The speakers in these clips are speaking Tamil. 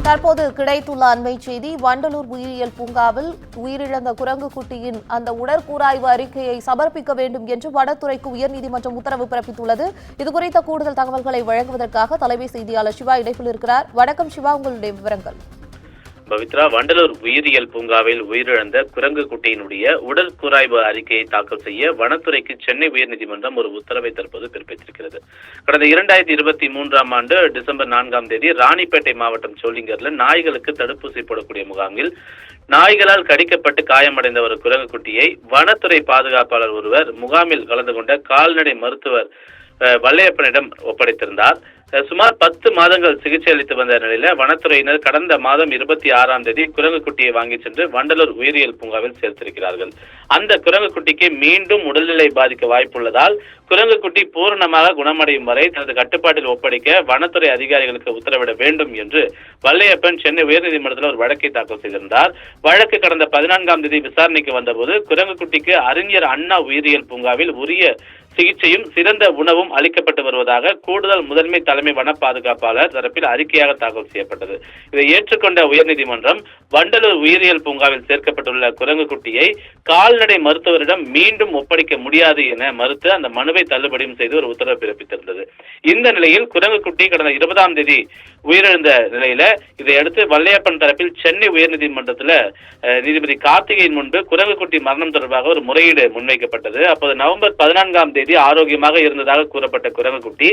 தற்போது கிடைத்துள்ள அண்மை செய்தி, வண்டலூர் உயிரியல் பூங்காவில் உயிரிழந்த குரங்கு குட்டியின் அந்த உடற்கூராய்வு அறிக்கையை சமர்ப்பிக்க வேண்டும் என்று வனத்துறைக்கு உயர்நீதிமன்றம் உத்தரவு பிறப்பித்துள்ளது. இதுகுறித்த கூடுதல் தகவல்களை வழங்குவதற்காக தலைமை செய்தியாளர் சிவா இணைப்பில் இருக்கிறார். வணக்கம் சிவா, உங்களுடைய விவரங்கள். பவித்ரா, வண்டலூர் உயிரியல் பூங்காவில் உயிரிழந்த குரங்கு குட்டியினுடைய உடல் கூராய்வு அறிக்கையை தாக்கல் செய்ய வனத்துறைக்கு சென்னை உயர்நீதிமன்றம் ஒரு உத்தரவை தற்போது பிறப்பித்திருக்கிறது. கடந்த 2023ஆம் ஆண்டு டிசம்பர் 4ஆம் தேதி ராணிப்பேட்டை மாவட்டம் சோளிங்கர்ல நாய்களுக்கு தடுப்பூசி போடக்கூடிய முகாமில் நாய்களால் கடிக்கப்பட்டு காயமடைந்த ஒரு குரங்கு குட்டியை வனத்துறை பாதுகாப்பாளர் ஒருவர் முகாமில் கலந்து கொண்ட கால்நடை மருத்துவர் வல்லையப்பனிடம் ஒப்படைத்திருந்தார். சுமார் 10 மாதங்கள் சிகிச்சை அளித்து வந்த நிலையில வனத்துறையினர் கடந்த மாதம் 26ஆம் தேதி குரங்கு குட்டியை வாங்கி சென்று வண்டலூர் உயிரியல் பூங்காவில் சேர்த்திருக்கிறார்கள். அந்த குரங்கு குட்டிக்கு மீண்டும் உடல்நிலை பாதிக்க வாய்ப்புள்ளதால் குரங்கு குட்டி பூரணமாக குணமடையும் வரை தனது கட்டுப்பாட்டில் ஒப்படைக்க வனத்துறை அதிகாரிகளுக்கு உத்தரவிட வேண்டும் என்று வல்லையப்பன் சென்னை உயர்நீதிமன்றத்தில் ஒரு வழக்கை தாக்கல் செய்திருந்தார். வழக்கு கடந்த 14ஆம் தேதி விசாரணைக்கு வந்தபோது குரங்கு குட்டிக்கு அறிஞர் அண்ணா உயிரியல் பூங்காவில் உரிய சிகிச்சையும் சிறந்த உணவும் அளிக்கப்பட்டு வருவதாக கூடுதல் முதன்மை தலைமை வன பாதுகாப்பாளர் தரப்பில் அறிக்கையாக தாக்கல் செய்யப்பட்டது. இதை ஏற்றுக்கொண்ட உயர்நீதிமன்றம் வண்டலூர் உயிரியல் பூங்காவில் சேர்க்கப்பட்டுள்ள குரங்கு குட்டியை கால்நடை மருத்துவரிடம் மீண்டும் ஒப்படைக்க முடியாது என மறுத்து அந்த மனுவை தள்ளுபடியும் செய்து ஒரு உத்தரவு பிறப்பித்திருந்தது. இந்த நிலையில் குரங்கு குட்டி கடந்த 20ஆம் தேதி உயிரிழந்த நிலையில இதையடுத்து வல்லையப்பன் தரப்பில் சென்னை உயர்நீதிமன்றத்தில் நீதிபதி கார்த்திகையின் முன்பு குரங்கு குட்டி மரணம் தொடர்பாக ஒரு முறையீடு முன்வைக்கப்பட்டது. அப்போது நவம்பர் 14ஆம் தேதி ஆரோக்கியமாக இருந்ததாக கூறப்பட்ட குரங்கு குட்டி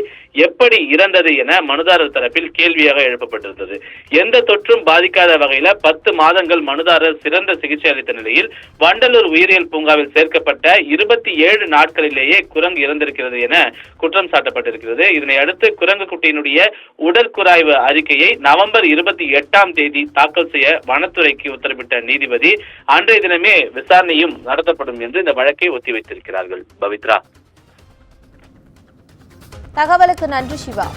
எப்படி இறந்தது என மனுதாரர் தரப்பில் கேள்வியாக எழுப்பப்பட்டிருந்தது. எந்த தொற்றும் பாதிக்காத வகையில 10 மாதங்கள் மனுதாரர் சிறந்த சிகிச்சை அளித்த நிலையில் வண்டலூர் உயிரியல் பூங்காவில் சேர்க்கப்பட்ட 27 நாட்களிலேயே குரங்கு இறந்திருக்கிறது என குற்றம் சாட்டப்பட்டிருக்கிறது. இதனை அடுத்து குரங்கு குட்டியினுடைய உடற்கூராய்வு அறிக்கையை நவம்பர் 28ஆம் தேதி தாக்கல் செய்ய வனத்துறைக்கு உத்தரவிட்ட நீதிபதி அன்றைய தினமே விசாரணையும் நடத்தப்படும் என்று இந்த வழக்கை ஒத்திவைத்திருக்கிறார்கள். பவித்ரா, தகவலுக்கு நன்றி சிவா.